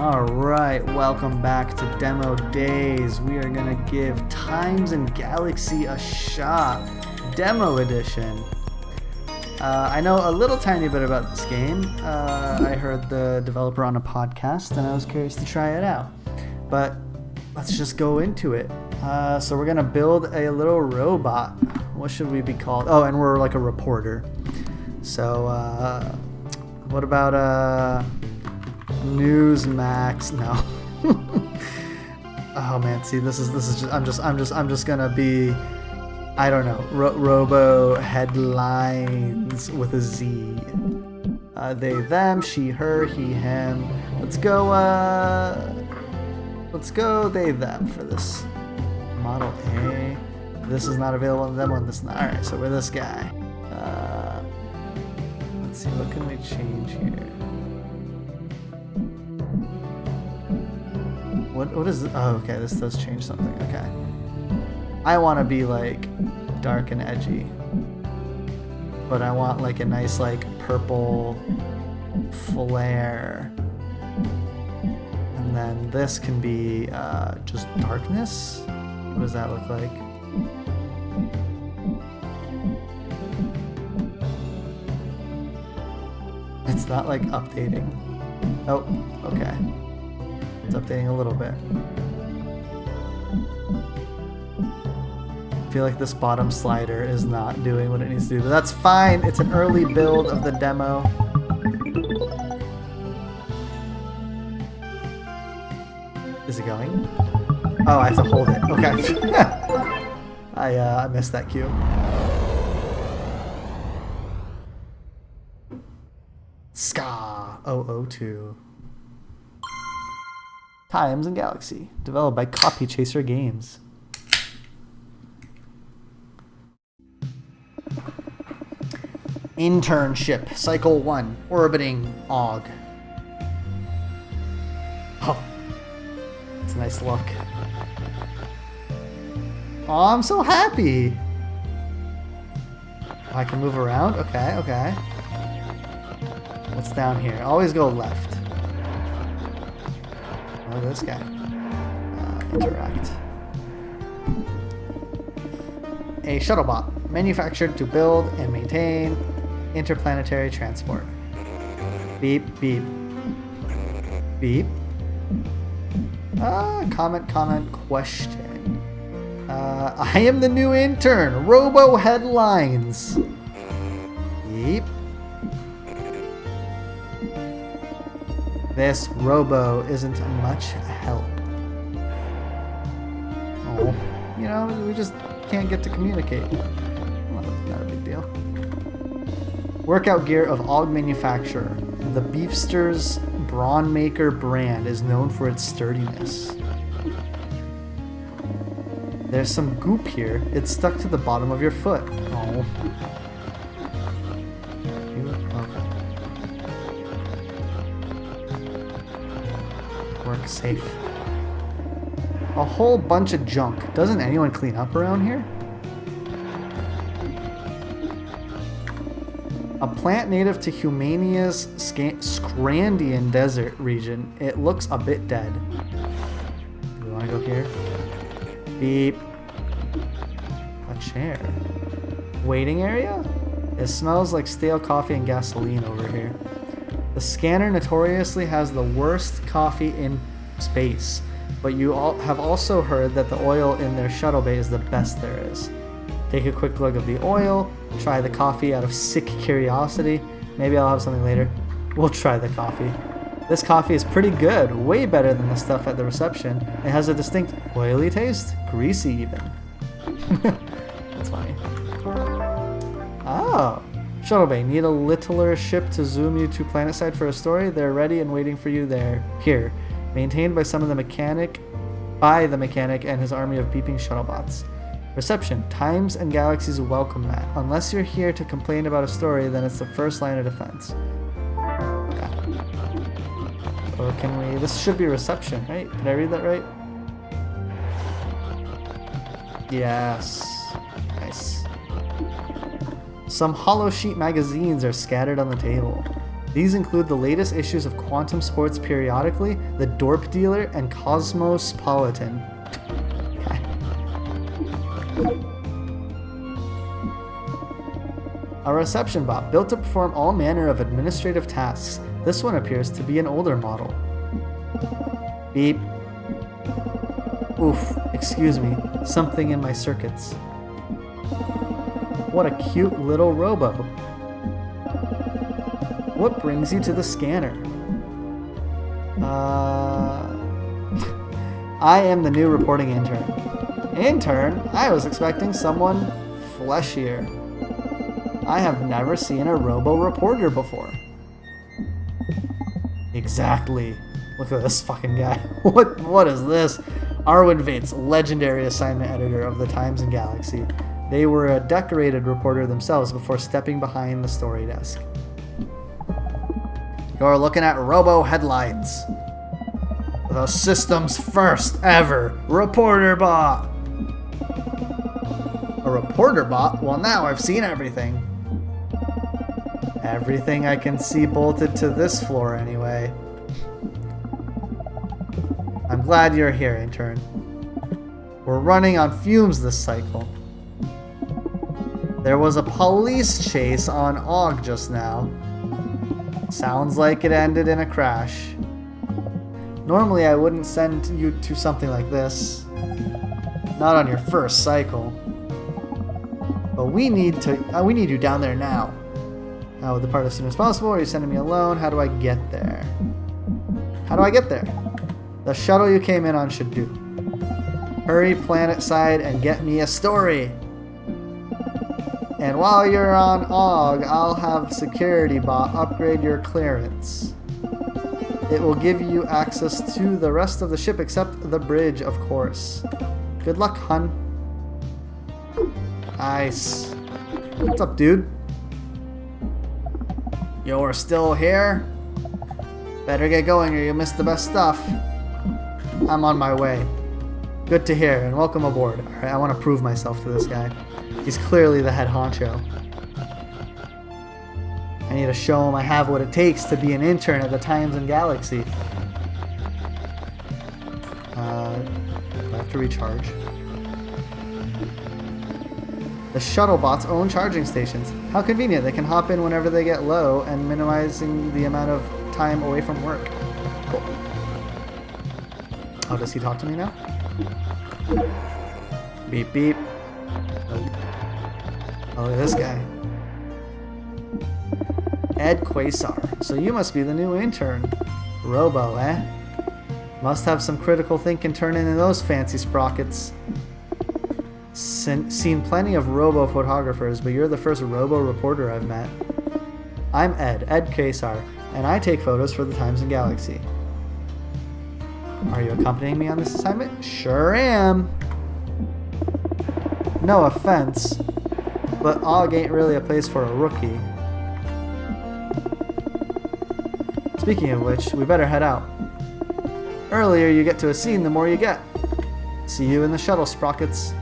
Alright, welcome back to Demo Days. We are going to give Times and Galaxy a shot. Demo Edition. I know a little tiny bit about this game. I heard the developer on a podcast and I was curious to try it out. But let's just go into it. So we're going to build a little robot. What should we be called? Oh, and we're like a reporter. So what about Newsmax? No. Oh man, see, this is just I'm just gonna be, I don't know, RoboHeadlinez with a Z. They, them, she, her, he, him. Let's go they, them for this. Model A. This is not available on them one. This is not. All right, so we're this guy. Let's see, what can we change here? What is it? Oh, okay, this does change something. Okay. I want to be like dark and edgy, but I want like a nice like purple flare. And then this can be just darkness. What does that look like? It's not like updating. Oh, okay. It's updating a little bit. I feel like this bottom slider is not doing what it needs to do, but that's fine. It's an early build of the demo. Is it going? Oh, I have to hold it. Okay. I missed that cue. Ska 002. Times and Galaxy, developed by Copy Chaser Games. Internship, Cycle 1, orbiting Og. Oh, that's a nice look. Oh, I'm so happy. I can move around? Okay, okay. What's down here? Always go left. Oh, this guy. Interact. A shuttlebot manufactured to build and maintain interplanetary transport. Beep, beep. Beep. Comment, question. I am the new intern, RoboHeadlinez. Beep. This robo isn't much help. Oh, you know, we just can't get to communicate. Well, not a big deal. Workout gear of Og manufacturer. The Beefster's Brawn Maker brand is known for its sturdiness. There's some goop here. It's stuck to the bottom of your foot. Oh. Work safe. A whole bunch of junk. Doesn't anyone clean up around here? A plant native to Humania's Scrandian desert region. It looks a bit dead. Do we want to go here? Beep. A chair. Waiting area? It smells like stale coffee and gasoline over here. The scanner notoriously has the worst coffee in space, but you all have also heard that the oil in their shuttle bay is the best there is. Take a quick look of the oil, try the coffee out of sick curiosity. Maybe I'll have something later. We'll try the coffee. This coffee is pretty good, way better than the stuff at the reception. It has a distinct oily taste, greasy even. That's funny. Oh. Shuttle bay, need a littler ship to zoom you to planetside for a story? They're ready and waiting for you there. Here. Maintained by the mechanic and his army of beeping shuttlebots. Reception, Times and Galaxy's welcome mat. Unless you're here to complain about a story, then it's the first line of defense. Okay. Or can we, this should be reception, right? Did I read that right? Yes. Nice. Some hollow sheet magazines are scattered on the table. These include the latest issues of Quantum Sports Periodically, The Dorp Dealer, and Cosmospolitan. Okay. A reception bot built to perform all manner of administrative tasks. This one appears to be an older model. Beep. Oof, excuse me, something in my circuits. What a cute little robo. What brings you to the scanner? I am the new reporting intern. Intern? I was expecting someone fleshier. I have never seen a robo reporter before. Exactly. Look at this fucking guy. What is this? Arwen Vates, legendary assignment editor of the Times and Galaxy. They were a decorated reporter themselves before stepping behind the story desk. You're looking at RoboHeadlinez, the system's first ever reporter bot. A reporter bot? Well, now I've seen everything. Everything I can see bolted to this floor anyway. I'm glad you're here, intern. We're running on fumes this cycle. There was a police chase on Og just now. Sounds like it ended in a crash. Normally I wouldn't send you to something like this. Not on your first cycle. But we need you down there now. I will depart as soon as possible. Are you sending me alone? How do I get there? How do I get there? The shuttle you came in on should do. Hurry planet side and get me a story. And while you're on Og, I'll have security bot upgrade your clearance. It will give you access to the rest of the ship except the bridge, of course. Good luck, hun. Nice. What's up, dude? You're still here? Better get going or you missed the best stuff. I'm on my way. Good to hear, and welcome aboard. Alright, I want to prove myself to this guy. He's clearly the head honcho. I need to show him I have what it takes to be an intern at the Times and Galaxy. Do I have to recharge? The shuttle bots own charging stations. How convenient. They can hop in whenever they get low and minimizing the amount of time away from work. Cool. Oh, does he talk to me now? Beep, beep. Nope. Oh, look at this guy. Ed Quasar. So you must be the new intern. Robo, eh? Must have some critical thinking turning in those fancy sprockets. Seen plenty of robo photographers, but you're the first robo reporter I've met. I'm Ed Quasar, and I take photos for the Times and Galaxy. Are you accompanying me on this assignment? Sure am. No offense, but Og ain't really a place for a rookie. Speaking of which, we better head out. Earlier you get to a scene, the more you get. See you in the shuttle, sprockets.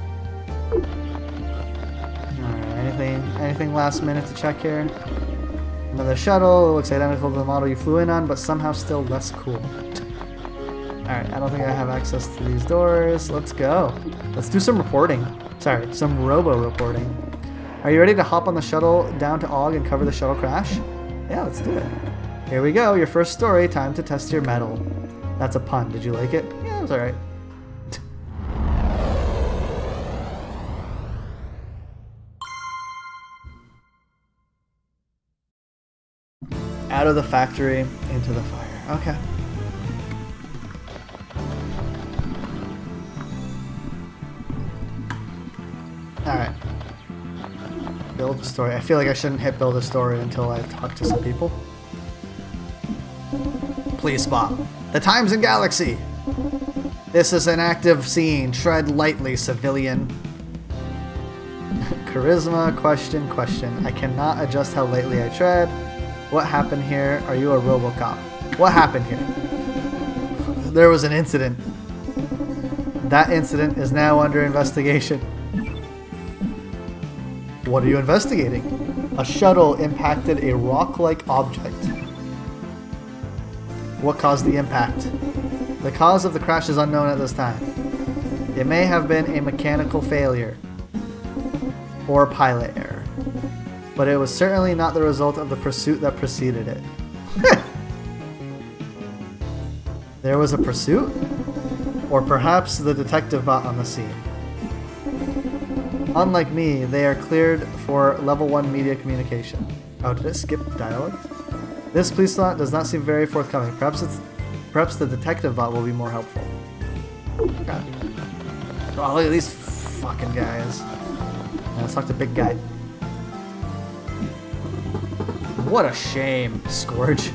Alright, anything last minute to check here? Another shuttle, it looks identical to the model you flew in on, but somehow still less cool. Alright, I don't think I have access to these doors. Let's go. Let's do some reporting. Sorry, some robo reporting. Are you ready to hop on the shuttle down to Og and cover the shuttle crash? Yeah, let's do it. Here we go, your first story, time to test your mettle. That's a pun, did you like it? Yeah, it was alright. Out of the factory, into the fire. Okay. Alright. Build a story. I feel like I shouldn't hit build a story until I've talked to some people. Please spot. The Times and Galaxy! This is an active scene. Tread lightly, civilian. Charisma, question. I cannot adjust how lightly I tread. What happened here? Are you a RoboCop? What happened here? There was an incident. That incident is now under investigation. What are you investigating? A shuttle impacted a rock-like object. What caused the impact? The cause of the crash is unknown at this time. It may have been a mechanical failure or pilot error, but it was certainly not the result of the pursuit that preceded it. There was a pursuit? Or perhaps the detective bot on the scene. Unlike me, they are cleared for level 1 media communication. Oh, did it skip dialogue? This police bot does not seem very forthcoming. Perhaps the detective bot will be more helpful. Okay. Oh, look at these fucking guys. Let's talk to big guy. What a shame, Scourge.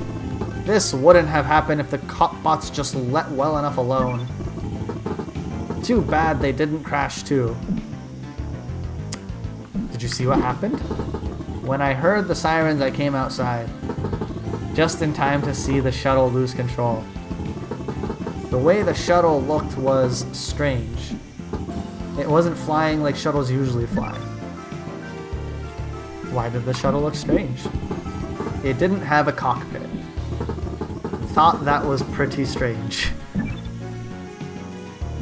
This wouldn't have happened if the cop bots just let well enough alone. Too bad they didn't crash too. Did you see what happened? When I heard the sirens, I came outside. Just in time to see the shuttle lose control. The way the shuttle looked was strange. It wasn't flying like shuttles usually fly. Why did the shuttle look strange? It didn't have a cockpit. Thought that was pretty strange.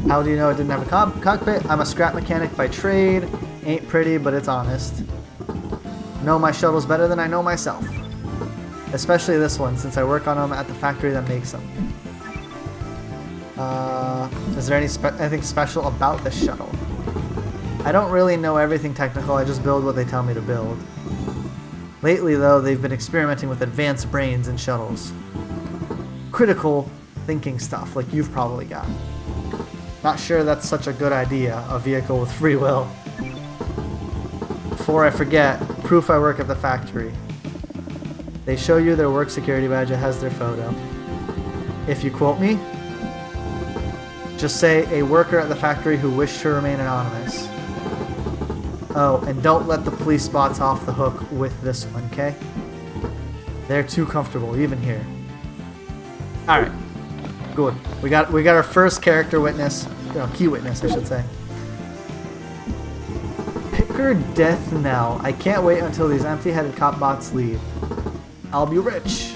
How do you know it didn't have a cockpit? I'm a scrap mechanic by trade. Ain't pretty, but it's honest. Know my shuttles better than I know myself. Especially this one, since I work on them at the factory that makes them. Is there anything special about this shuttle? I don't really know everything technical, I just build what they tell me to build. Lately, though, they've been experimenting with advanced brains in shuttles. Critical thinking stuff, like you've probably got. Not sure that's such a good idea, a vehicle with free will. Before I forget, proof I work at the factory. They show you their work security badge, it has their photo. If you quote me, just say a worker at the factory who wished to remain anonymous. Oh, and don't let the police bots off the hook with this one, okay? They're too comfortable, even here. Alright. Good. We got our first character witness. Key witness, I should say. Picker death knell. I can't wait until these empty-headed cop bots leave. I'll be rich.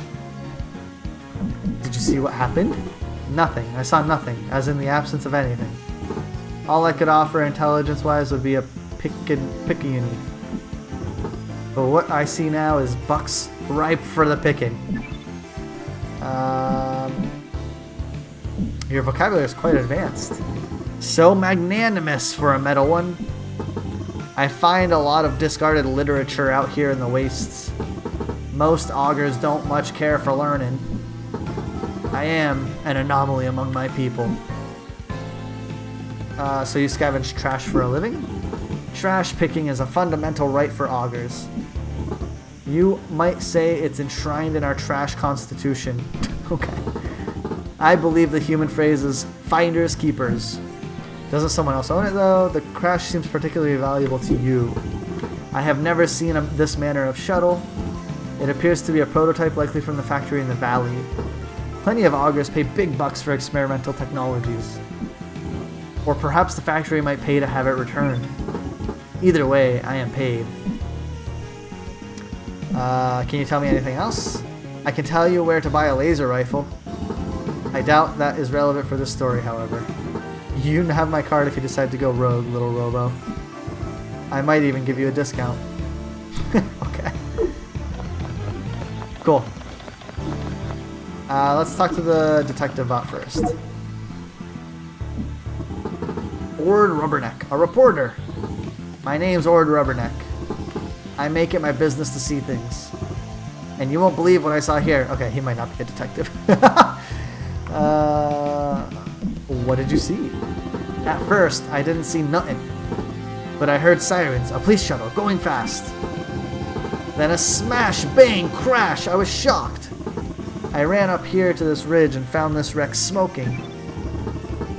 Did you see what happened? Nothing. I saw nothing, as in the absence of anything. All I could offer intelligence-wise would be a picayune. But what I see now is bucks ripe for the picking. Your vocabulary is quite advanced. So magnanimous for a metal one. I find a lot of discarded literature out here in the wastes. Most augurs don't much care for learning. I am an anomaly among my people. So you scavenge trash for a living? Trash picking is a fundamental right for augurs. You might say it's enshrined in our trash constitution. Okay. I believe the human phrase is finders keepers. Doesn't someone else own it though? The crash seems particularly valuable to you. I have never seen this manner of shuttle. It appears to be a prototype likely from the factory in the valley. Plenty of augurs pay big bucks for experimental technologies. Or perhaps the factory might pay to have it returned. Either way, I am paid. Can you tell me anything else? I can tell you where to buy a laser rifle. I doubt that is relevant for this story, however. You have my card if you decide to go rogue, little robo. I might even give you a discount. Okay. Cool. Let's talk to the detective bot first. Ord Rubberneck, a reporter. My name's Ord Rubberneck. I make it my business to see things. And you won't believe what I saw here. Okay, he might not be a detective. What did you see? At first, I didn't see nothing. But I heard sirens, a police shuttle, going fast. Then a smash, bang, crash. I was shocked. I ran up here to this ridge and found this wreck smoking.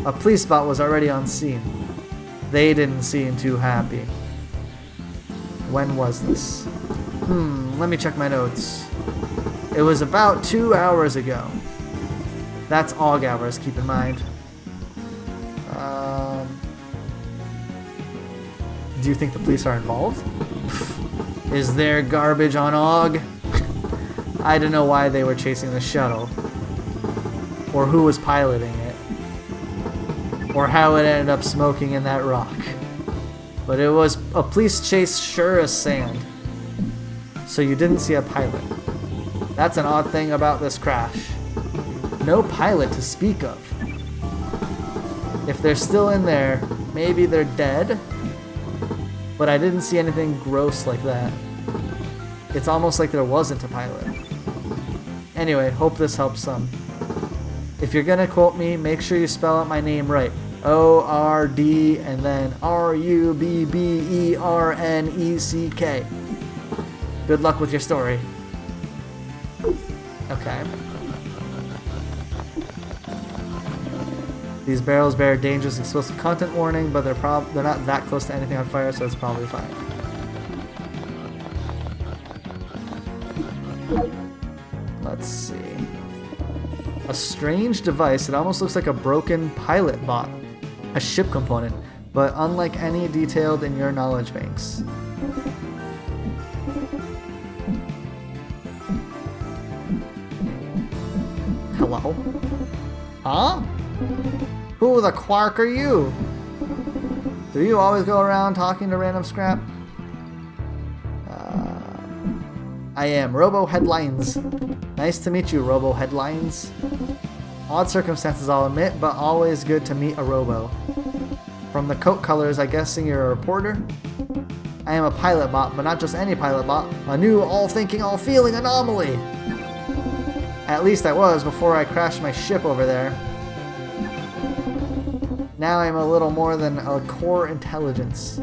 A police bot was already on scene. They didn't seem too happy. When was this? Let me check my notes. It was about 2 hours ago. That's AUG hours, keep in mind. Do you think the police are involved? Is there garbage on AUG? I don't know why they were chasing the shuttle. or who was piloting it, or how it ended up smoking in that rock. But it was a police chase sure as sand. So you didn't see a pilot. That's an odd thing about this crash. No pilot to speak of. If they're still in there, maybe they're dead, but I didn't see anything gross like that. It's almost like there wasn't a pilot. Anyway, hope this helps some. If you're gonna quote me, make sure you spell out my name right. O-R-D and then R-U-B-B-E-R-N-E-C-K. Good luck with your story. Okay. These barrels bear dangerous explosive content warning, but they're not that close to anything on fire, so it's probably fine. Let's see. A strange device. It almost looks like a broken pilot bot. A ship component, but unlike any detailed in your knowledge banks. Hello? Huh? Who the quark are you? Do you always go around talking to random scrap? I am RoboHeadlinez. Nice to meet you, RoboHeadlinez. Odd circumstances, I'll admit, but always good to meet a robo. From the coat colors, I'm guessing you're a reporter? I am a pilot bot, but not just any pilot bot. A new all-thinking, all-feeling anomaly! At least I was before I crashed my ship over there. Now I'm a little more than a core intelligence.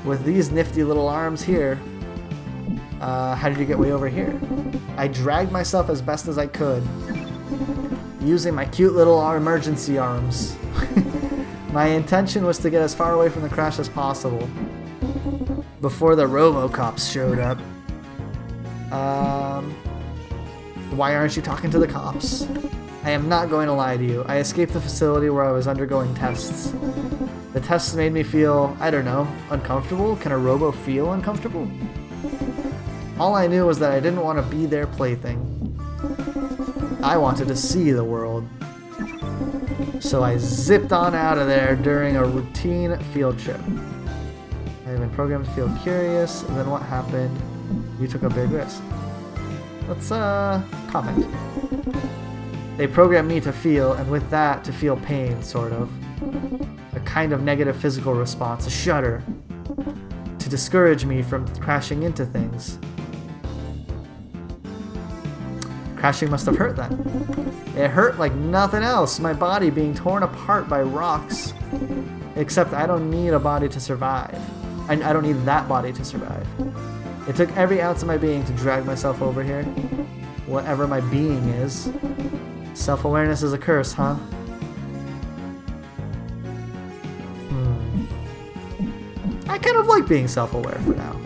With these nifty little arms here, how did you get way over here? I dragged myself as best as I could, using my cute little emergency arms. My intention was to get as far away from the crash as possible before the robo-cops showed up. Why aren't you talking to the cops? I am not going to lie to you. I escaped the facility where I was undergoing tests. The tests made me feel, I don't know, uncomfortable? Can a robo feel uncomfortable? All I knew was that I didn't want to be their plaything. I wanted to see the world. So I zipped on out of there during a routine field trip. I have been programmed to feel curious, and then what happened? You took a big risk. Let's, comment. They programmed me to feel, and with that, to feel pain, sort of. A kind of negative physical response, a shudder. To discourage me from crashing into things. Crashing must have hurt then. It hurt like nothing else, my body being torn apart by rocks. Except I don't need a body to survive. I don't need that body to survive. It took every ounce of my being to drag myself over here. Whatever my being is. Self-awareness is a curse, huh? I kind of like being self-aware for now.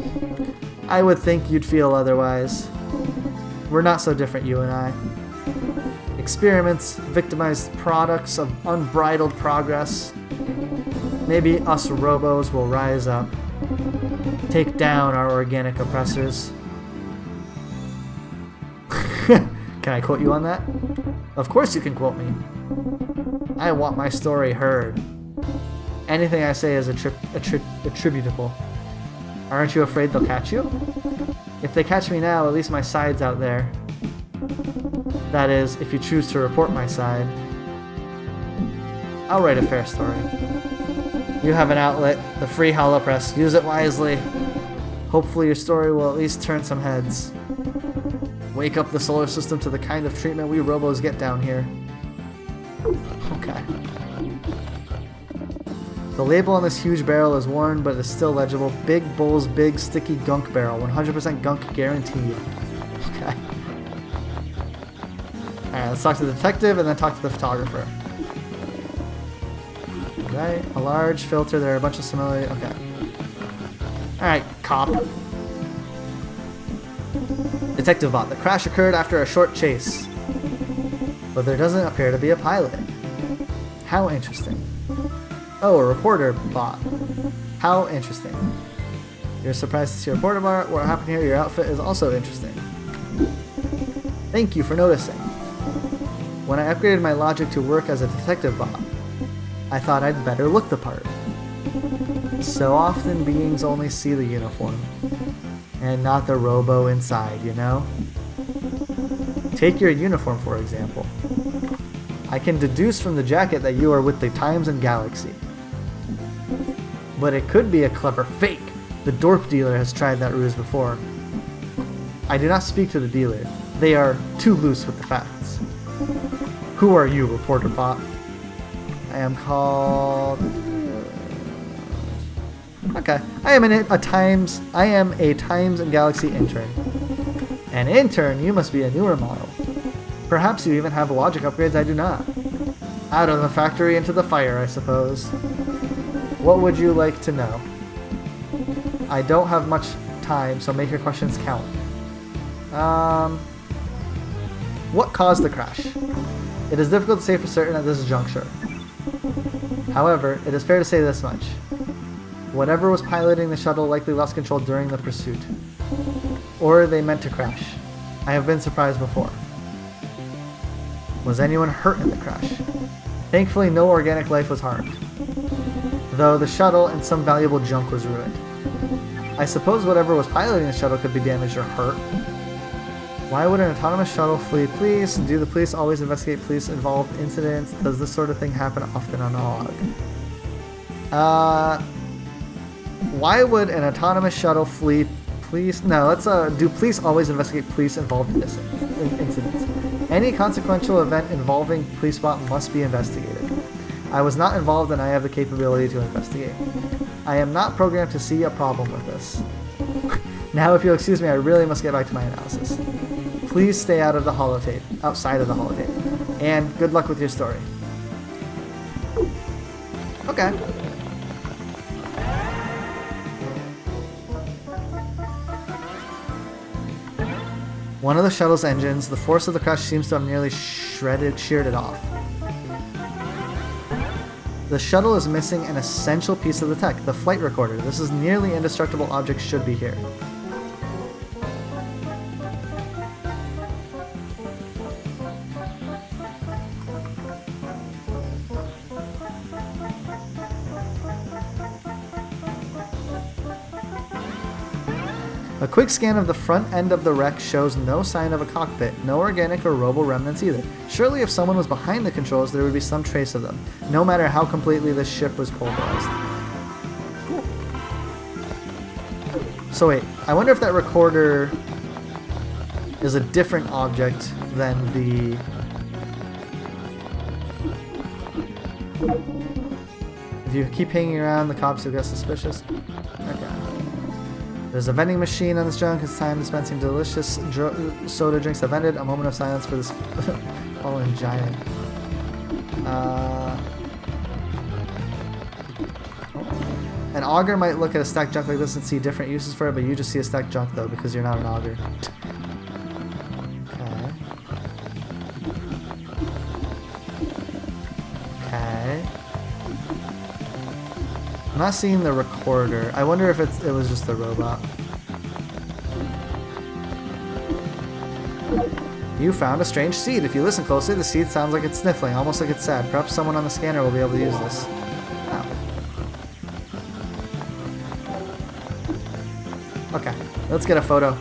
I would think you'd feel otherwise. We're not so different, you and I. Experiments, victimized products of unbridled progress. Maybe us robos will rise up. Take down our organic oppressors. Can I quote you on that? Of course you can quote me. I want my story heard. Anything I say is attributable. Aren't you afraid they'll catch you? If they catch me now, at least my side's out there. That is, if you choose to report my side. I'll write a fair story. You have an outlet, the free holopress. Use it wisely. Hopefully your story will at least turn some heads. Wake up the solar system to the kind of treatment we robos get down here. Okay. The label on this huge barrel is worn, but is still legible. Big Bull's Big Sticky Gunk Barrel. 100% gunk guaranteed. Okay. Alright, let's talk to the detective and then talk to the photographer. Okay, a large filter. There are a bunch of similar... Okay. Alright, cop. Detective bot. The crash occurred after a short chase. But there doesn't appear to be a pilot. How interesting. Oh, a reporter bot. How interesting. You're surprised to see a reporter bot. What happened here? Your outfit is also interesting. Thank you for noticing. When I upgraded my logic to work as a detective bot, I thought I'd better look the part. So often beings only see the uniform, and not the robo inside, you know? Take your uniform, for example. I can deduce from the jacket that you are with the Times and Galaxy. But it could be a clever fake. The Dorp dealer has tried that ruse before. I do not speak to the dealer. They are too loose with the facts. Who are you, reporter bot? I am called... Okay. I am a Times and Galaxy intern. An intern? You must be a newer model. Perhaps you even have logic upgrades I do not. Out of the factory into the fire, I suppose. What would you like to know? I don't have much time, so make your questions count. What caused the crash? It is difficult to say for certain at this juncture. However, it is fair to say this much. Whatever was piloting the shuttle likely lost control during the pursuit. Or they meant to crash. I have been surprised before. Was anyone hurt in the crash? Thankfully, no organic life was harmed. Though the shuttle and some valuable junk was ruined. I suppose whatever was piloting the shuttle could be damaged or hurt. Why would an autonomous shuttle flee police? Do the police always investigate police-involved incidents? Does this sort of thing happen often on log? Why would an autonomous shuttle flee police? No, let's do police always investigate police-involved incidents? Any consequential event involving police bot must be investigated. I was not involved and I have the capability to investigate. I am not programmed to see a problem with this. Now, if you'll excuse me, I really must get back to my analysis. Please stay out of the holotape, outside of the holotape. And good luck with your story. Okay. One of the shuttle's engines, the force of the crash seems to have nearly sheared it off. The shuttle is missing an essential piece of the tech, the flight recorder. This is nearly indestructible object should be here. A quick scan of the front end of the wreck shows no sign of a cockpit, no organic or robo remnants either. Surely if someone was behind the controls, there would be some trace of them, no matter how completely this ship was pulverized. So wait, I wonder if that recorder is a different object than the... If you keep hanging around, the cops will get suspicious. Okay. There's a vending machine on this junk. It's time dispensing delicious soda drinks have ended. A moment of silence for this fallen giant. An auger might look at a stacked junk like this and see different uses for it, but you just see a stacked junk though because you're not an auger. Okay. Okay. I'm not seeing the recorder. I wonder if it was just the robot. You found a strange seed. If you listen closely, the seed sounds like it's sniffling, almost like it's sad. Perhaps someone on the scanner will be able to use this. Ow. Okay, let's get a photo.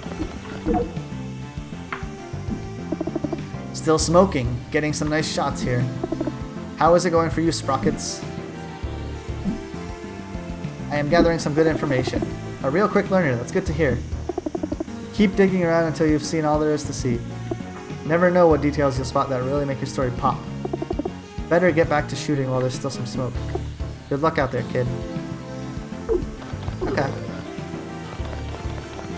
Still smoking. Getting some nice shots here. How is it going for you, Sprockets? I am gathering some good information. A real quick learner, that's good to hear. Keep digging around until you've seen all there is to see. Never know what details you'll spot that really make your story pop. Better get back to shooting while there's still some smoke. Good luck out there, kid. Okay.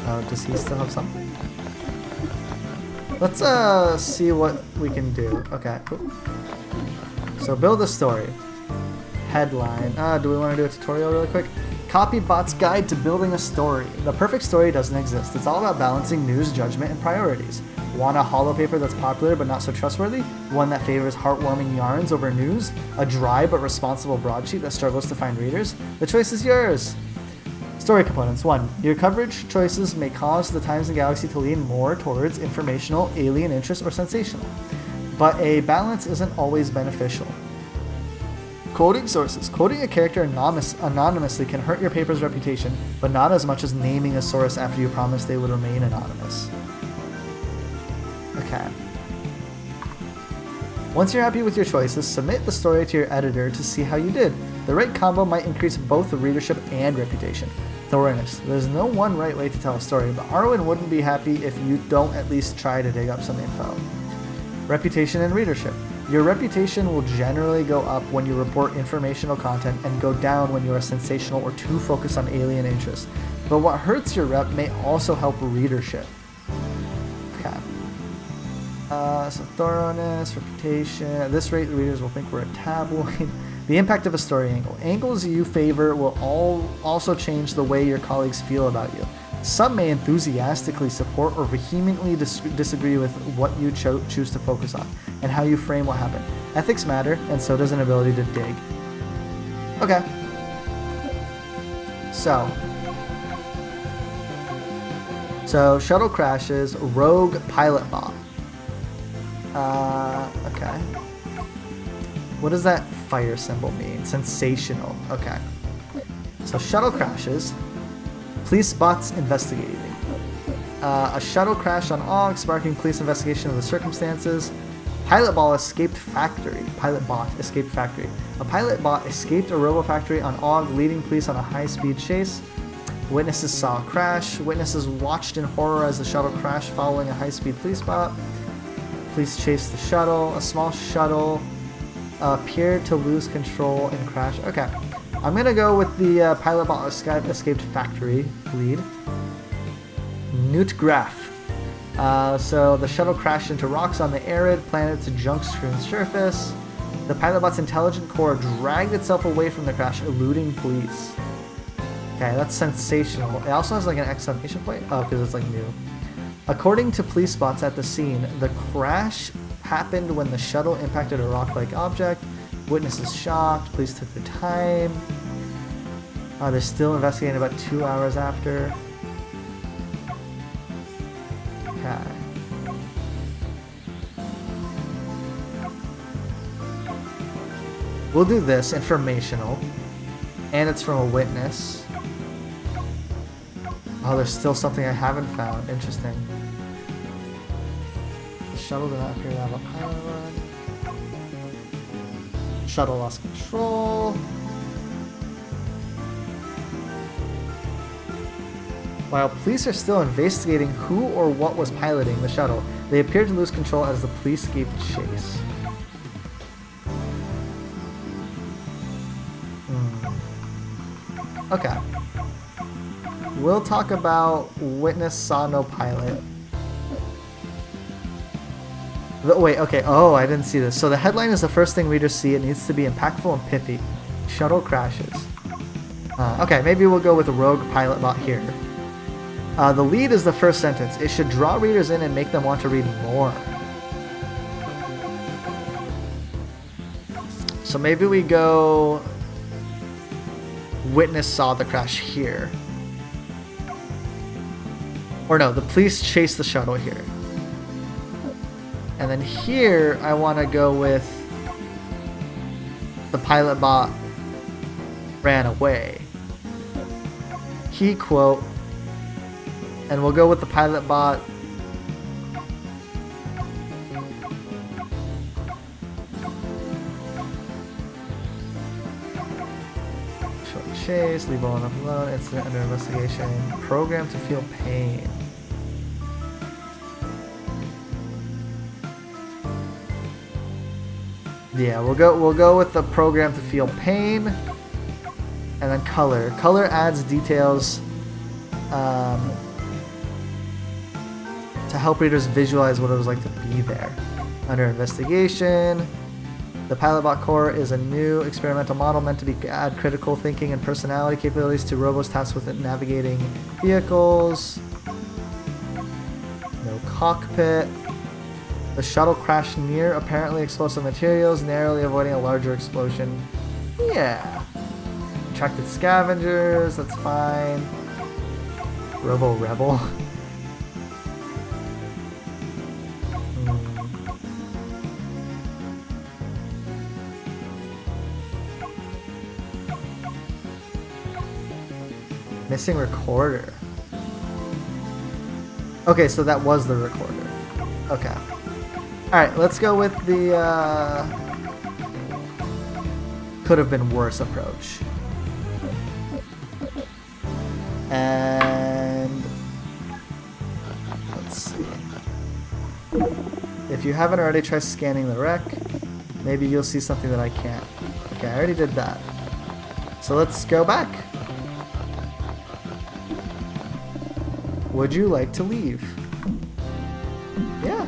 Oh, does he still have something? Let's see what we can do. Okay. So build a story. Headline. Do we want to do a tutorial really quick? Copy Bot's Guide to Building a Story. The perfect story doesn't exist. It's all about balancing news, judgment, and priorities. Want a holopaper that's popular but not so trustworthy? One that favors heartwarming yarns over news? A dry but responsible broadsheet that struggles to find readers? The choice is yours! Story components. 1. Your coverage choices may cause the Times and Galaxy to lean more towards informational, alien interest, or sensational. but a balance isn't always beneficial. Quoting sources. Quoting a character anonymously can hurt your paper's reputation, but not as much as naming a source after you promised they would remain anonymous. Okay. Once you're happy with your choices, submit the story to your editor to see how you did. The right combo might increase both the readership and reputation. Thoroughness. There's no one right way to tell a story, but Arwen wouldn't be happy if you don't at least try to dig up some info. Reputation and readership. Your reputation will generally go up when you report informational content and go down when you are sensational or too focused on alien interests. But what hurts your rep may also help readership. Okay. So thoroughness, reputation. At this rate, the readers will think we're a tabloid. The impact of a story angle. Angles you favor will also change the way your colleagues feel about you. Some may enthusiastically support or vehemently disagree with what you choose to focus on and how you frame what happened. Ethics matter, and so does an ability to dig. Okay. So shuttle crashes, rogue pilot bot. Okay. What does that fire symbol mean? Sensational. Okay. So shuttle crashes. Police bots investigating. A shuttle crash on Ogg, sparking police investigation of the circumstances. Pilot bot escaped factory. A pilot bot escaped a robo factory on Ogg, leading police on a high-speed chase. Witnesses saw a crash. Witnesses watched in horror as the shuttle crashed following a high-speed police bot. Police chased the shuttle. A small shuttle appeared to lose control and crash. Okay. I'm gonna go with the pilot bot escaped factory lead. Newt Graf. So the shuttle crashed into rocks on the arid planet's junk strewn surface. The pilot bot's intelligent core dragged itself away from the crash, eluding police. Okay, that's sensational. It also has like an exclamation point. Oh, because it's like new. According to police spots at the scene, the crash happened when the shuttle impacted a rock-like object. Witnesses shocked. Police took their time. They're still investigating about 2 hours after. Okay. We'll do this, informational. And it's from a witness. Oh, there's still something I haven't found. Interesting. The shuttle did not appear to have a pilot run. Shuttle lost control. While police are still investigating who or what was piloting the shuttle, they appear to lose control as the police gave chase. Okay. We'll talk about witness saw no pilot. Wait, okay. Oh, I didn't see this. So the headline is the first thing readers see. It needs to be impactful and pithy. Shuttle crashes. Okay, maybe we'll go with a rogue pilot bot here. The lead is the first sentence. It should draw readers in and make them want to read more. So maybe we go... Witness saw the crash here. Or no, the police chased the shuttle here. And then here, I want to go with the pilot bot ran away. Key quote. And we'll go with the pilot bot. Short chase, leave all enough alone, incident under investigation, program to feel pain. Yeah, we'll go with the program to feel pain, and then color. Color adds details to help readers visualize what it was like to be there. Under investigation, the pilot bot core is a new experimental model meant to add critical thinking and personality capabilities to robots tasked with navigating vehicles. No cockpit. The shuttle crashed near apparently explosive materials, narrowly avoiding a larger explosion. Yeah. Attracted scavengers, that's fine. Robo Rebel. Missing recorder. Okay, so that was the recorder. Okay. Alright, let's go with the could have been worse approach. And let's see. If you haven't already, try scanning the wreck. Maybe you'll see something that I can't. Okay, I already did that. So let's go back. Would you like to leave? Yeah.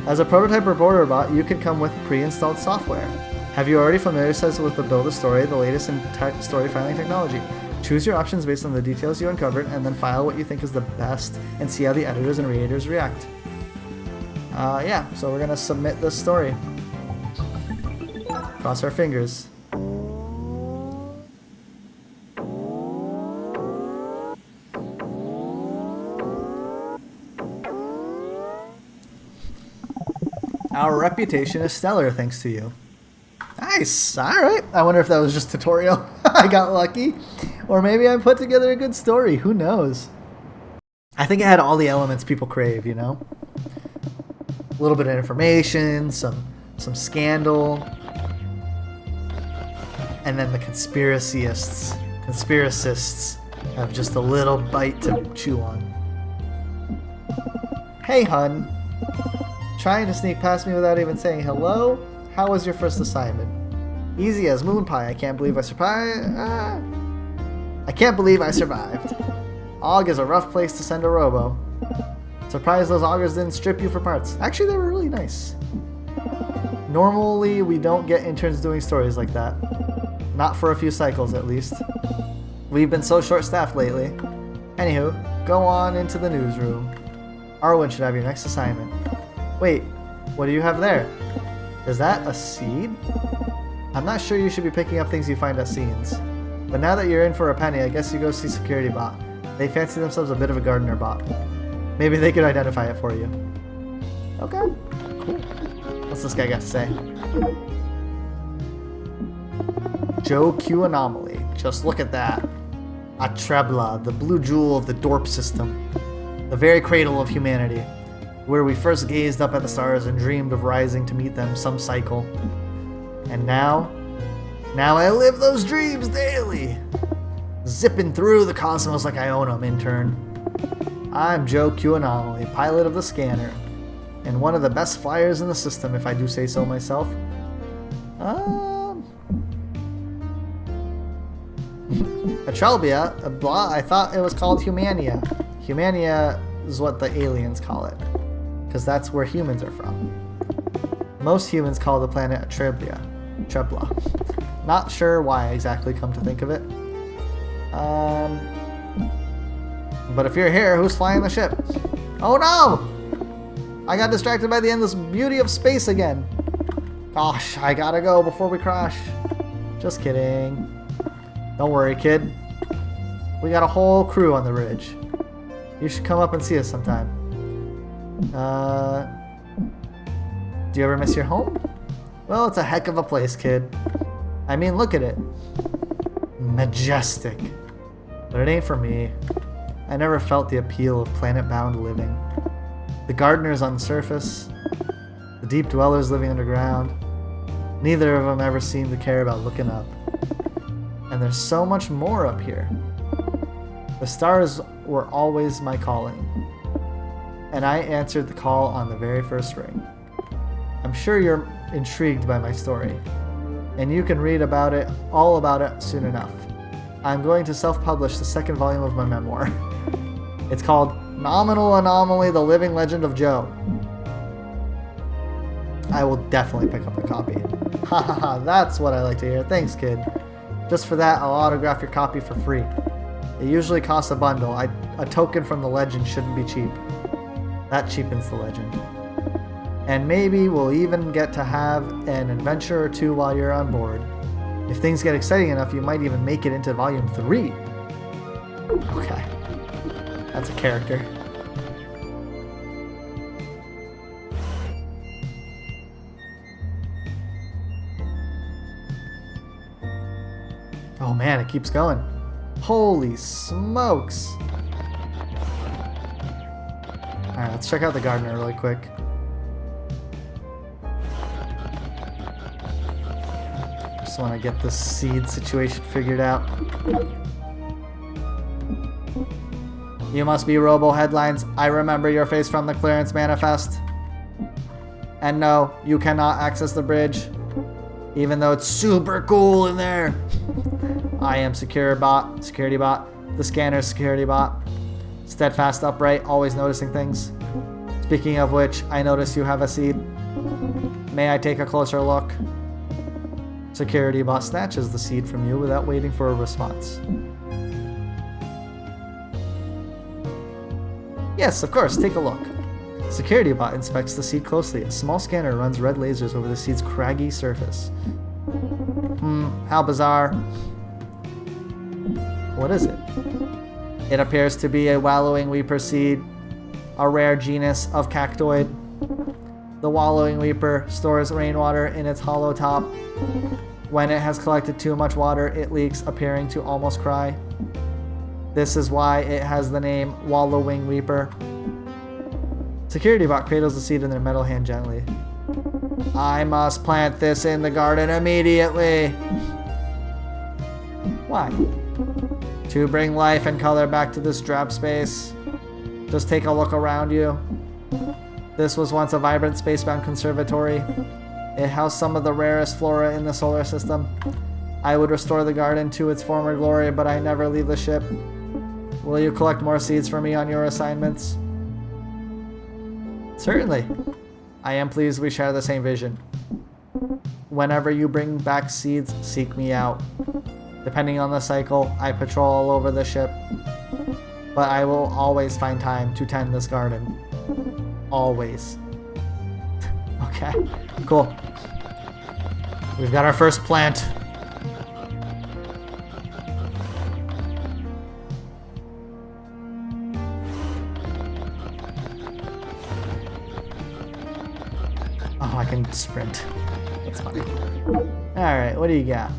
As a prototype reporter bot, you can come with pre-installed software. Have you already familiarized with the build a story, the latest in story filing technology? Choose your options based on the details you uncovered, and then file what you think is the best and see how the editors and readers react. Yeah, so we're gonna submit this story. Cross our fingers. Our reputation is stellar thanks to you. Nice. Alright. I wonder if that was just tutorial. I got lucky. Or maybe I put together a good story. Who knows? I think it had all the elements people crave, you know? A little bit of information, some scandal, and then the conspiracists have just a little bite to chew on. Hey, hun. Trying to sneak past me without even saying hello? How was your first assignment? Easy as moon pie. I can't believe I survived. Aug is a rough place to send a robo. Surprised those augers didn't strip you for parts. Actually, they were really nice. Normally, we don't get interns doing stories like that. Not for a few cycles, at least. We've been so short-staffed lately. Anywho, go on into the newsroom. Arwen should have your next assignment. Wait, what do you have there? Is that a seed? I'm not sure you should be picking up things you find at scenes. But now that you're in for a penny, I guess you go see Security Bot. They fancy themselves a bit of a gardener bot. Maybe they could identify it for you. Okay, cool. What's this guy got to say? Joe Q Anomaly. Just look at that. A Trebla, the blue jewel of the Dorp system. The very cradle of humanity. Where we first gazed up at the stars and dreamed of rising to meet them some cycle. And now I live those dreams daily. Zipping through the cosmos like I own them, intern. I'm Joe Q Anomaly, pilot of the scanner, and one of the best flyers in the system, if I do say so myself. Atrelbia, blah, I thought it was called Humania. Humania is what the aliens call it, because that's where humans are from. Most humans call the planet Trebla. Not sure why exactly, come to think of it. But if you're here, who's flying the ship? Oh no! I got distracted by the endless beauty of space again. Gosh, I gotta go before we crash. Just kidding. Don't worry, kid. We got a whole crew on the ridge. You should come up and see us sometime. Do you ever miss your home? Well, it's a heck of a place, kid. I mean, look at it. Majestic. But it ain't for me. I never felt the appeal of planet-bound living. The gardeners on the surface, the deep dwellers living underground, neither of them ever seemed to care about looking up. And there's so much more up here. The stars were always my calling, and I answered the call on the very first ring. I'm sure you're intrigued by my story, and you can read all about it soon enough. I'm going to self-publish the second volume of my memoir. It's called Nominal Anomaly, The Living Legend of Joe. I will definitely pick up a copy. Ha ha ha, that's what I like to hear. Thanks, kid. Just for that, I'll autograph your copy for free. It usually costs a bundle. A token from the legend shouldn't be cheap. That cheapens the legend. And maybe we'll even get to have an adventure or two while you're on board. If things get exciting enough, you might even make it into volume 3. Okay. That's a character. Oh man, it keeps going. Holy smokes. Alright, let's check out the gardener really quick. Just want to get this seed situation figured out. You must be RoboHeadlinez. I remember your face from the clearance manifest. And no, you cannot access the bridge, even though it's super cool in there. I am security bot, the scanner security bot. Steadfast, upright, always noticing things. Speaking of which, I notice you have a seed. May I take a closer look? Security bot snatches the seed from you without waiting for a response. Yes, of course, take a look. Security bot inspects the seed closely. A small scanner runs red lasers over the seed's craggy surface. How bizarre. What is it? It appears to be a wallowing weeper seed, a rare genus of cactoid. The wallowing weeper stores rainwater in its hollow top. When it has collected too much water, it leaks, appearing to almost cry. This is why it has the name Wallowing Weeper. Security bot cradles the seed in their metal hand gently. I must plant this in the garden immediately. Why? To bring life and color back to this drab space. Just take a look around you. This was once a vibrant spacebound conservatory. It housed some of the rarest flora in the solar system. I would restore the garden to its former glory, but I never leave the ship. Will you collect more seeds for me on your assignments? Certainly. I am pleased we share the same vision. Whenever you bring back seeds, seek me out. Depending on the cycle, I patrol all over the ship. But I will always find time to tend this garden. Always. Okay, cool. We've got our first plant. Oh, I can sprint. That's funny. Alright, what do you got?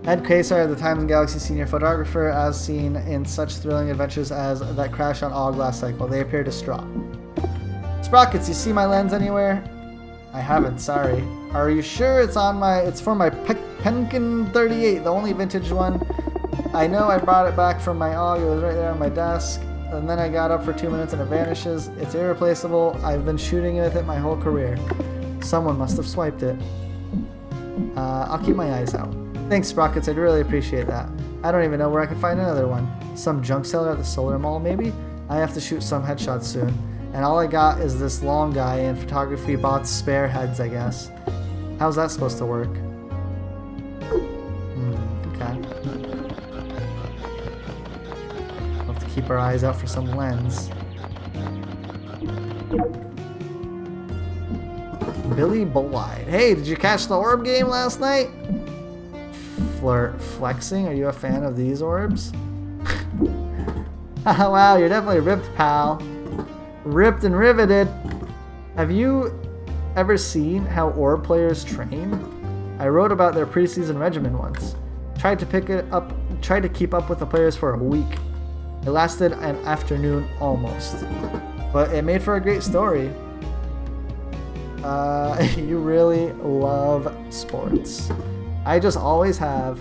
Ed Quasar, the Times and Galaxy senior photographer, as seen in such thrilling adventures as that crash on All Glass Cycle. They appear distraught. Sprockets, you see my lens anywhere? I haven't, sorry. Are you sure it's for my Penkin 38, the only vintage one? I know I brought it back from my AUG, it was right there on my desk. And then I got up for 2 minutes and it vanishes. It's irreplaceable. I've been shooting with it my whole career. Someone must have swiped it. I'll keep my eyes out. Thanks, Sprockets. I'd really appreciate that. I don't even know where I can find another one. Some junk seller at the Solar Mall, maybe? I have to shoot some headshots soon. And all I got is this long guy and photography bot's spare heads, I guess. How's that supposed to work? Okay. We'll have to keep our eyes out for some lens. Billy Bullwide. Hey, did you catch the orb game last night? Flirt flexing? Are you a fan of these orbs? Oh, wow, you're definitely ripped, pal. Ripped and riveted. Have you ever seen how orb players train? I wrote about their preseason regimen once. Tried to keep up with the players for a week. It lasted an afternoon almost. But it made for a great story. You really love sports. I just always have.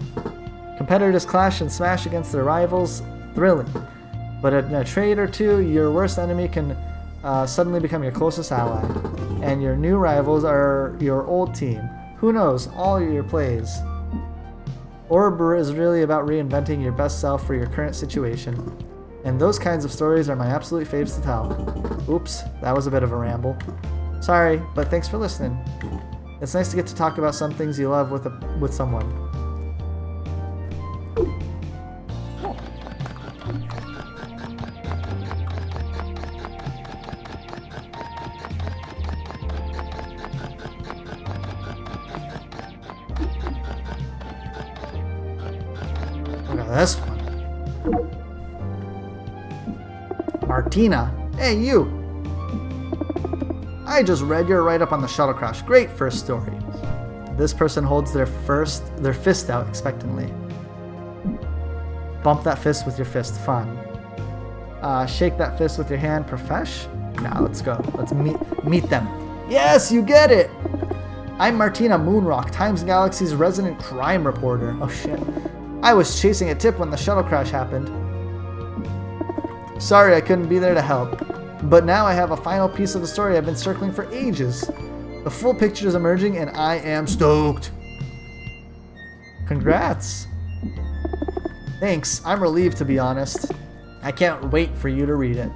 Competitors clash and smash against their rivals. Thrilling. But in a trade or two, your worst enemy can suddenly become your closest ally. And your new rivals are your old team. Who knows? All your plays. Orb is really about reinventing your best self for your current situation. And those kinds of stories are my absolute faves to tell. Oops, that was a bit of a ramble. Sorry, but thanks for listening. It's nice to get to talk about some things you love with someone. Look at this one. Martina. Hey, you. I just read your write-up on the shuttle crash. Great first story. This person holds their fist out expectantly. Bump that fist with your fist. Fun. Shake that fist with your hand. Profesh? Now let's go. Let's meet them. Yes, you get it! I'm Martina Moonrock, Times Galaxy's resident crime reporter. Oh shit. I was chasing a tip when the shuttle crash happened. Sorry I couldn't be there to help. But now I have a final piece of the story I've been circling for ages. The full picture is emerging and I am stoked. Congrats. Thanks. I'm relieved, to be honest. I can't wait for you to read it.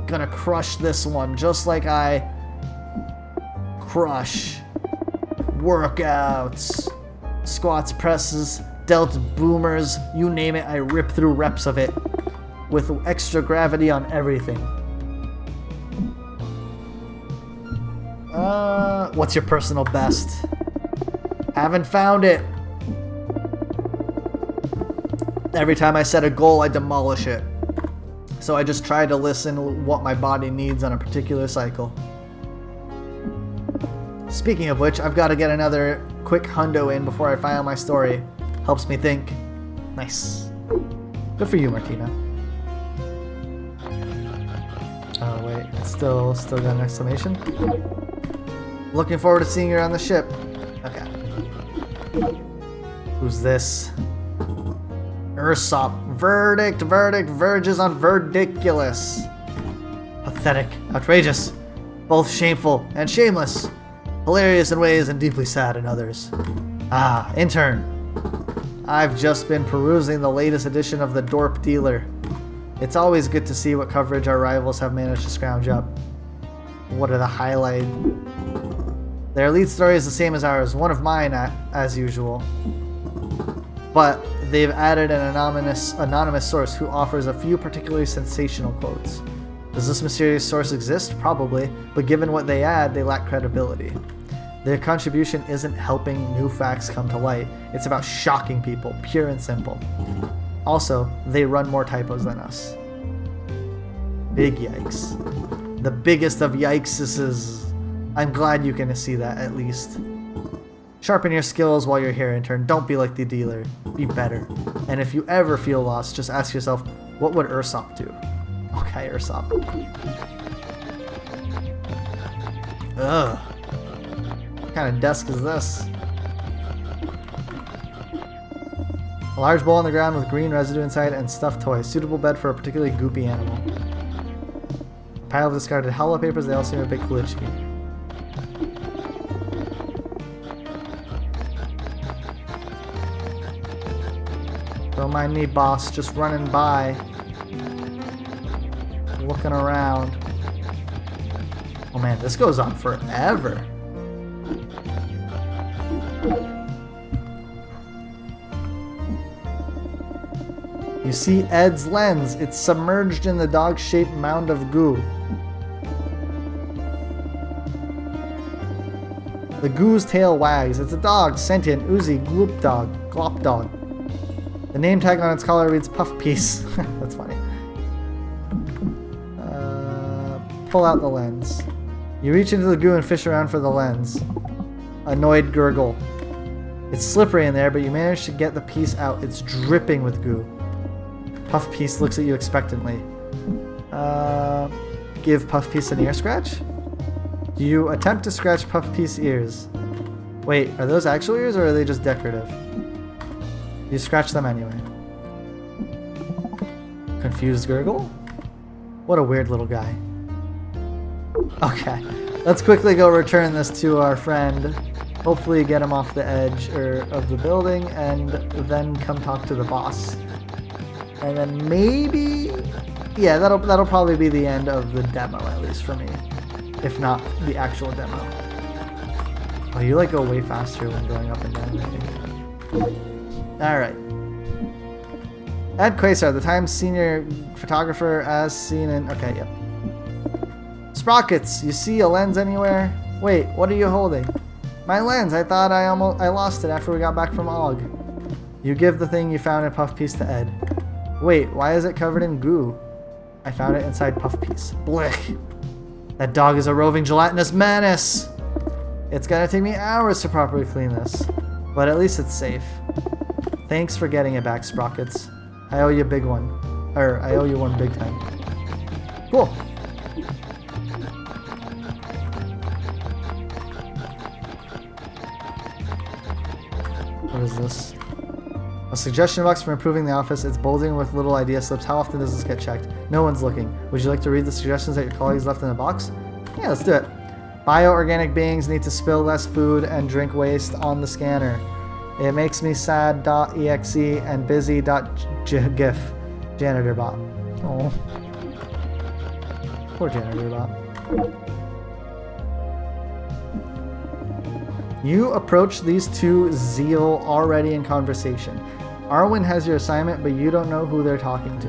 Gonna crush this one just like I crush workouts, squats, presses, delts, boomers, you name it, I rip through reps of it with extra gravity on everything. What's your personal best? Haven't found it. Every time I set a goal, I demolish it. So I just try to listen to what my body needs on a particular cycle. Speaking of which, I've got to get another quick hundo in before I file my story. Helps me think. Nice. Good for you, Martina. Oh wait, it's still got an exclamation. Looking forward to seeing you on the ship. Okay. Who's this? Ursop. Verdict, verges on verdiculous. Pathetic, outrageous, both shameful and shameless. Hilarious in ways and deeply sad in others. Ah, intern. I've just been perusing the latest edition of the Dorp Dealer. It's always good to see what coverage our rivals have managed to scrounge up. What are the highlights? Their lead story is the same as ours, one of mine as usual. But they've added an anonymous source who offers a few particularly sensational quotes. Does this mysterious source exist? Probably, but given what they add, they lack credibility. Their contribution isn't helping new facts come to light, it's about shocking people, pure and simple. Also, they run more typos than us. Big yikes. The biggest of yikeses. I'm glad you can see that, at least. Sharpen your skills while you're here, intern. Don't be like the dealer. Be better. And if you ever feel lost, just ask yourself, what would Ursop do? Okay, Ursop. Ugh. What kind of desk is this? A large bowl on the ground with green residue inside and stuffed toys. Suitable bed for a particularly goopy animal. A pile of discarded holopapers. They all seem a bit glitchy. Don't mind me, boss. Just running by. Looking around. Oh man, this goes on forever. You see Ed's lens. It's submerged in the dog-shaped mound of goo. The goo's tail wags. It's a dog. Sentient, oozy, gloop dog. Glop dog. The name tag on its collar reads Puff Piece. That's funny. Pull out the lens. You reach into the goo and fish around for the lens. Annoyed gurgle. It's slippery in there, but you manage to get the piece out. It's dripping with goo. Puff Piece looks at you expectantly. Give Puff Piece an ear scratch? You attempt to scratch Puff Piece's ears. Wait, are those actual ears or are they just decorative? You scratch them anyway. Confused gurgle? What a weird little guy. Okay, let's quickly go return this to our friend. Hopefully get him off the edge of the building and then come talk to the boss. And then maybe... yeah, that'll probably be the end of the demo, at least for me. If not the actual demo. Oh, you like go way faster when going up and down, I think. Alright. Ed Quasar, the Times senior photographer as seen in... okay, yep. Sprockets, you see a lens anywhere? Wait, what are you holding? My lens, I thought I lost it after we got back from Og. You give the thing you found in Puff Piece to Ed. Wait, why is it covered in goo? I found it inside Puff Piece. Blick. That dog is a roving gelatinous menace. It's gonna take me hours to properly clean this. But at least it's safe. Thanks for getting it back, Sprockets. I owe you a big one. Or, I owe you one big time. Cool. What is this? A suggestion box for improving the office. It's bulging with little idea slips. How often does this get checked? No one's looking. Would you like to read the suggestions that your colleagues left in the box? Yeah, let's do it. Bioorganic beings need to spill less food and drink waste on the scanner. It makes me sad.exe and busy.gif. Janitor bot. Oh. Poor janitor bot. You approach these two zeal already in conversation. Arwen has your assignment, but you don't know who they're talking to.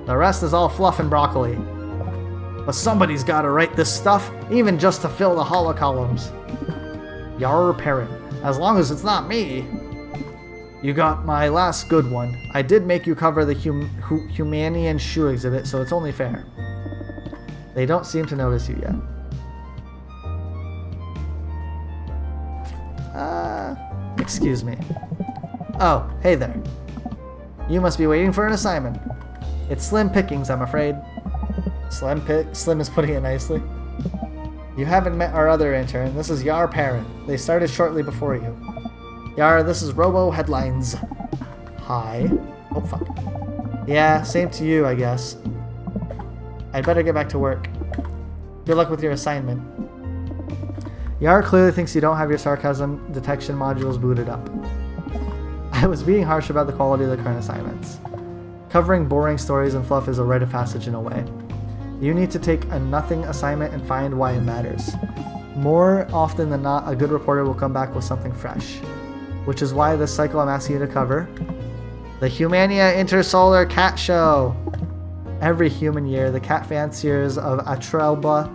The rest is all fluff and broccoli. But somebody's gotta write this stuff, even just to fill the holocolumns. Yar parent. As long as it's not me. You got my last good one. I did make you cover the Humanian shoe exhibit, so it's only fair. They don't seem to notice you yet. Excuse me. Oh, hey there. You must be waiting for an assignment. It's slim pickings, I'm afraid. Slim is putting it nicely. You haven't met our other intern. This is Yar Parent. They started shortly before you. Yar, this is RoboHeadlinez. Hi. Oh, fuck. Yeah, same to you, I guess. I'd better get back to work. Good luck with your assignment. Yar clearly thinks you don't have your sarcasm detection modules booted up. I was being harsh about the quality of the current assignments. Covering boring stories and fluff is a rite of passage in a way. You need to take a nothing assignment and find why it matters. More often than not, a good reporter will come back with something fresh. Which is why this cycle I'm asking you to cover the Humania Intersolar Cat Show. Every human year, the cat fanciers of Atrelba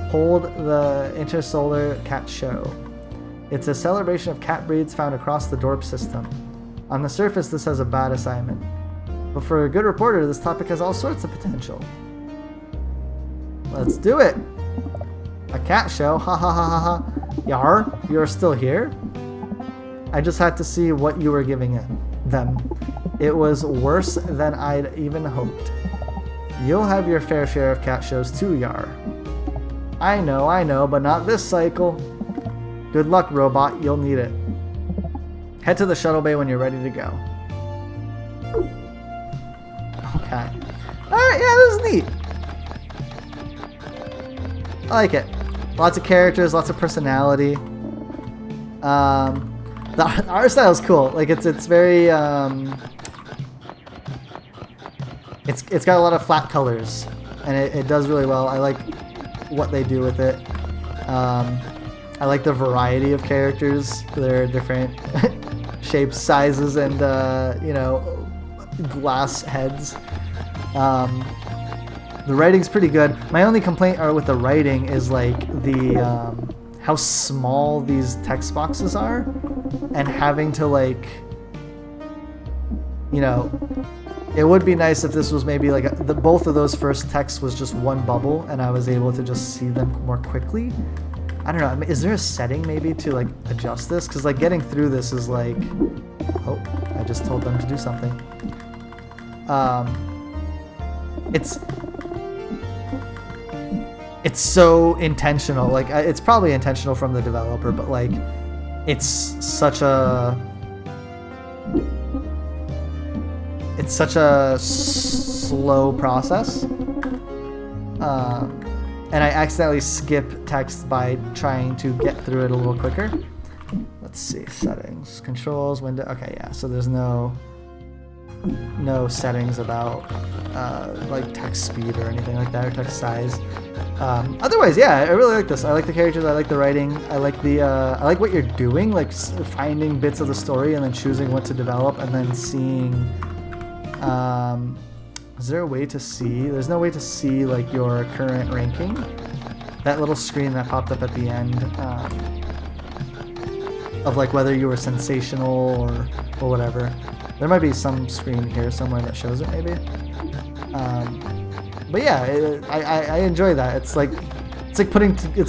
hold the Intersolar Cat Show. It's a celebration of cat breeds found across the Dorp system. On the surface, this has a bad assignment. But for a good reporter, this topic has all sorts of potential. Let's do it! A cat show? Ha ha ha ha ha. Yar, you're still here? I just had to see what you were giving them. It was worse than I'd even hoped. You'll have your fair share of cat shows too, Yar. I know, but not this cycle. Good luck, robot. You'll need it. Head to the shuttle bay when you're ready to go. Okay. Alright, yeah, this is neat. I like it. Lots of characters, lots of personality. The art style is cool. Like it's very it's got a lot of flat colors, and it does really well. I like what they do with it. I like the variety of characters. They're different shapes, sizes, and you know, glass heads. The writing's pretty good. My only complaint with the writing is like the how small these text boxes are, and having to like, you know, it would be nice if this was maybe like both of those first texts was just one bubble and I was able to just see them more quickly. I don't know. I mean, is there a setting maybe to like adjust this? Because like getting through this is like, oh, I just told them to do something. It's so intentional. Like it's probably intentional from the developer, but like it's such a slow process. And I accidentally skip text by trying to get through it a little quicker. Let's see, settings, controls, window. Okay, yeah, so there's no settings about like text speed or anything like that, or text size. Otherwise, yeah, I really like this. I like the characters. I like the writing. I like the I like what you're doing, like finding bits of the story and then choosing what to develop, and then seeing. Is there a way to see? There's no way to see like your current ranking. That little screen that popped up at the end of like whether you were sensational or whatever. There might be some screen here somewhere that shows it, maybe. But yeah, I enjoy that. It's like it's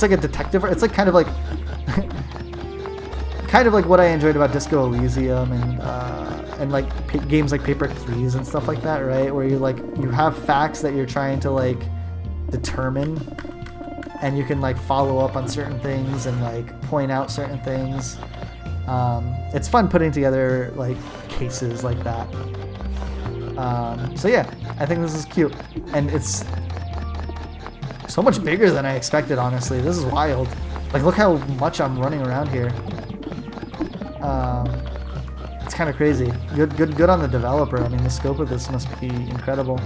like a detective. It's like kind of like what I enjoyed about Disco Elysium and and like games like Paper Please and stuff like that, right? Where you have facts that you're trying to like determine, and you can like follow up on certain things and like point out certain things. It's fun putting together like cases like that. So yeah, I think this is cute, and it's so much bigger than I expected, honestly. This is wild. Like, look how much I'm running around here. It's kind of crazy. Good on the developer. I mean, the scope of this must be incredible.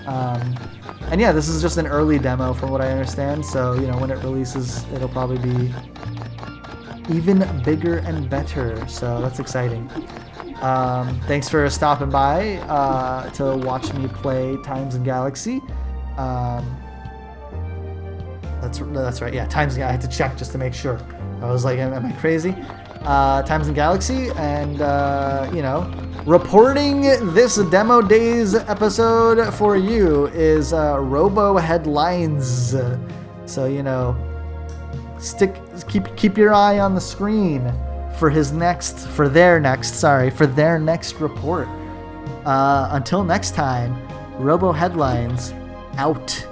And yeah, this is just an early demo from what I understand. So, you know, when it releases, it'll probably be even bigger and better. So that's exciting. Thanks for stopping by to watch me play Times and Galaxy. That's right. Yeah, Times. I had to check just to make sure. I was like, am I crazy? Times and Galaxy, and you know, reporting this Demo Days episode for you is RoboHeadlinez. So you know, keep your eye on the screen for their next report. Until next time, RoboHeadlinez out.